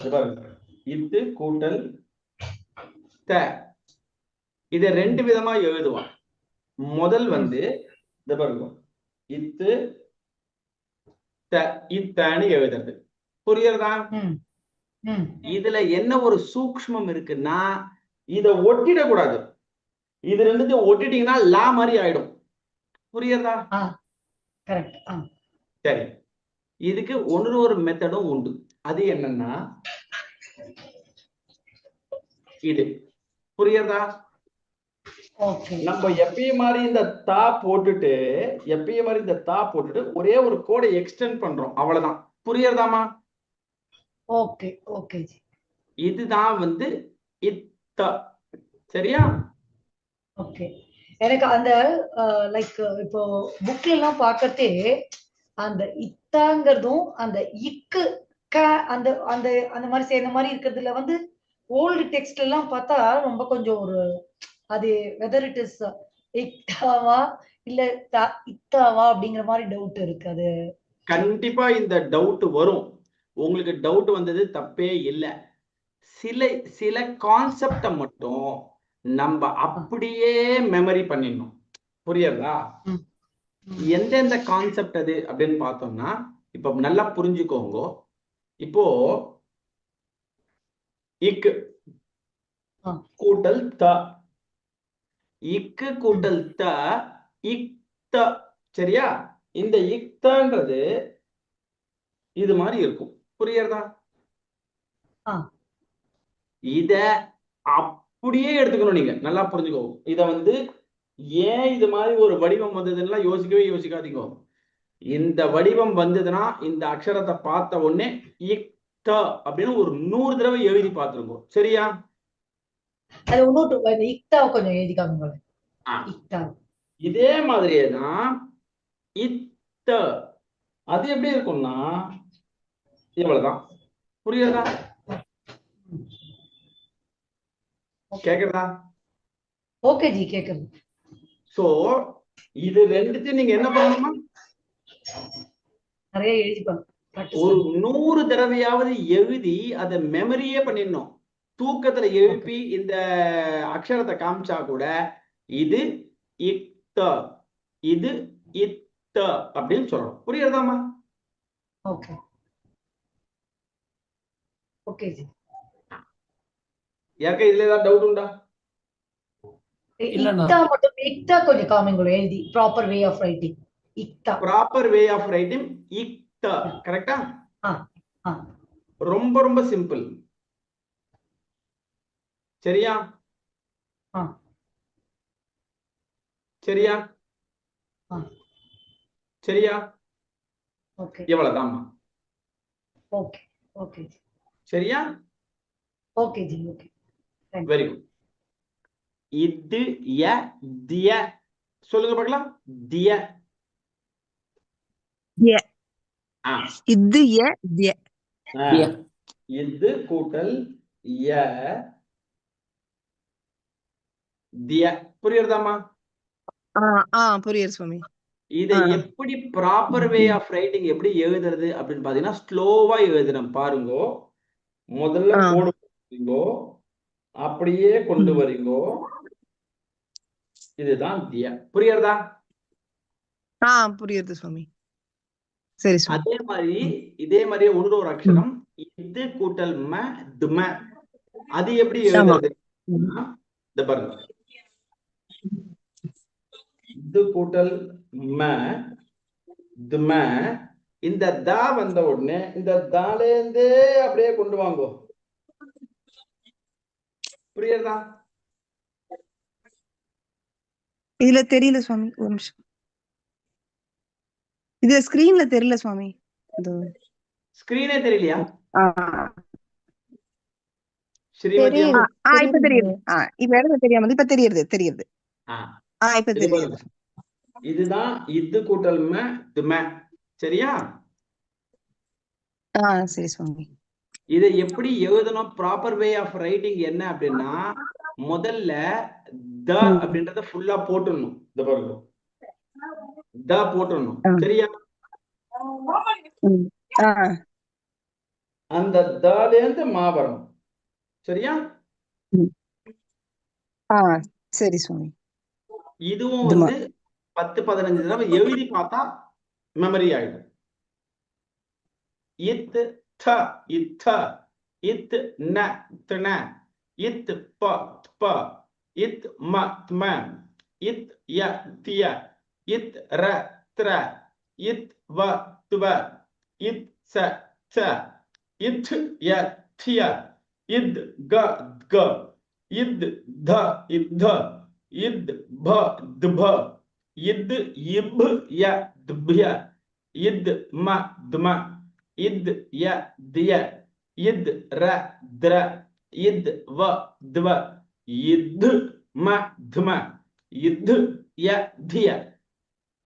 இது பாருங்க, இத்து கூட்டல் த. இத ரெண்டு விதமா எழுதுவான். முதல் வந்து இது பாருங்க, இத்து த, இத்தன்னு எழுதுறது. புரியுறதா? இதுல என்ன ஒரு சூக்ஷ்மம் இருக்குன்னா, இத ஒட்டிடக்கூடாது. இது ரெண்டுத்தையும் ஒட்டிட்டீங்கன்னா லா மாதிரி ஆயிடும். புரியுறதா? சரி, இதுக்கு ஒரு மெத்தடும் உண்டு. அது என்னன்னா, இது புரியுறதா? நம்ம எப்பயும் மாதிரி இந்த தா போட்டுட்டு ஒரே ஒரு கோடை எக்ஸ்டெண்ட் பண்றோம், அவ்வளவுதான். புரியுறதாமா? இதுதான் வந்து இத்த. சரியா? எனக்கு அந்த லைக் இப்போ புக்ல எல்லாம் பார்க்கத்தே அந்த இத்தாங்கிறதும் அந்த இக்கு க அந்த அந்த அந்த மாதிரி சேர்ந்த மாதிரி இருக்கிறதுல வந்து ஓல்டு டெக்ஸ்ட் எல்லாம் பார்த்தா ரொம்ப கொஞ்சம் ஒரு அது வெதர் இட் இஸ் இக்தாவா இல்ல இத்தாவா அப்படிங்கிற மாதிரி டவுட் இருக்கு. அது கண்டிப்பா இந்த டவுட் வரும். உங்களுக்கு டவுட் வந்தது தப்பே இல்லை. சில சில கான்செப்ட மட்டும் நம்ம அப்படியே மெமரி பண்ணிடணும். புரியுதா? எந்தெந்த கான்செப்ட் அது அப்படின்னு பார்த்தோம்னா, இப்ப நல்லா புரிஞ்சுக்கோங்க. இப்போ இக்கு கூட்டல் த, இக்கு கூட்டல் த, இக்த. சரியா? இந்த இக்தன்றது இது மாதிரி இருக்கும். புரியுறதா? இத அப்படியே எடுத்துக்கணும். நீங்க நல்லா புரிஞ்சுக்கோங்க. இத வந்து ஏன் இது மாதிரி ஒரு வடிவம் வந்ததுன்னா யோசிக்காதீங்க. இந்த வடிவம் வந்ததுன்னா இந்த அக்ஷரத்தை பார்த்த உடனே இக்த அப்படின்னு ஒரு 100 தடவை எழுதி பார்த்துருக்கோம். சரியா? இதே மாதிரியே தான் இத்த. அது எப்படி இருக்கும்னா இவ்வளவுதான். புரியுதா? கேக்குறதா? ஓகே ஜி, கேக்குது. சோ இது ரெண்டுத்தையும் நீங்க என்ன பண்ணணுமா, நிறைய எழுதிப்பாங்க. ஒரு 100 தடவையாவது எழுதி அதை மெமரியே பண்ணிடணும். தூக்கத்துல எழுப்பி இந்த அக்ஷரத்தை காமிச்சா கூட இது இக்த, இது இத்த அப்படின்னு சொல்லணும். புரியுறதாமா? Okay okay ji. யாருக்கா இதுல ஏதாவது டவுட் உண்டா? இக்தா மட்டும் இக்தா கொஞ்சம் காமிங்களோ எழுதி. ப்ராப்பர் வே ஆஃப் ரைட்டிங் இக்தா. ப்ராப்பர் வே ஆஃப் ரைட்டிங் இக்த. கரெக்டா? ரொம்ப ரொம்ப சிம்பிள். சரியா? சரியா? சரியா? ஓகே இவ்வளவுதான். ஓகே ஓகே சரியா? Okay ji. Okay, very good. இது ய திய சொல்லுங்க பார்க்கலாம். திய இது ய திய. இது கூட்டல் ய திய. புரியுறதாமா? புரியுது சுவாமி. இதை எப்படி ப்ராப்பர் வே ஆஃப் ரைட்டிங் எப்படி எழுதுறது அப்படின்னு பாத்தீங்கன்னா, ஸ்லோவா எழுதுறேன் பாருங்க. முதல்ல கோடு போடுறீங்கோ, அப்படியே கொண்டு வரீங்கோ. இதுதான் திய. புரியுறதா? புரியுது சுவாமி. சரி சுவாமி. இதே மாதிரியே ஒரு அக்ஷரம் இது கூட்டல் ம தும. அது எப்படி எழுதுறது? இந்த பாருங்க, இது கூட்டல் ம தும. இந்த த வந்த உடனே இந்த தாலேந்தே அப்படியே கொண்டு வாங்கோ. புரியுறதா? இதுல தெரியல சுவாமி, ஒரு நிமிஷம். இது ஸ்கிரீன்ல தெரியல சுவாமி. ஸ்கிரீனே தெரியலையா? ஸ்ரீமதி இப்ப தெரியுது. இப்ப இடத்துல தெரியாம இப்ப தெரியுது. இப்ப தெரியுது. இதுதான் இது கூட்டல் ம தும. சரியா? சரி சுவாமி. இதை எப்படி எழுதணும்? ப்ராப்பர் வே ஆஃப் ரைட்டிங் என்ன அப்படின்னா, முதல்ல த அப்படின்றத ஃபுல்லா போட்டுடணும். இந்த பாருங்க, த போட்டுடணும். சரியா? அந்த தாலேந்து மா வரும். சரியா? சரி சுவாமி. இதுவும் வந்து 10-15 தடவை எழுதி பார்த்தா மெமரி ஆயிடும். இத் த இத்த இத் ந தன இத் ப ப இத் ம ம இத் ய திய இத் ர த்ர இத் வ துவ இத் ச ச இத் ய திய இத் க க இத் த இத் இத் ப துப இத் இப் ய துப்ய இத் ம தும இத் ய திய இத் ர திர இத் வ துவ இத் ம தும இத் ய திய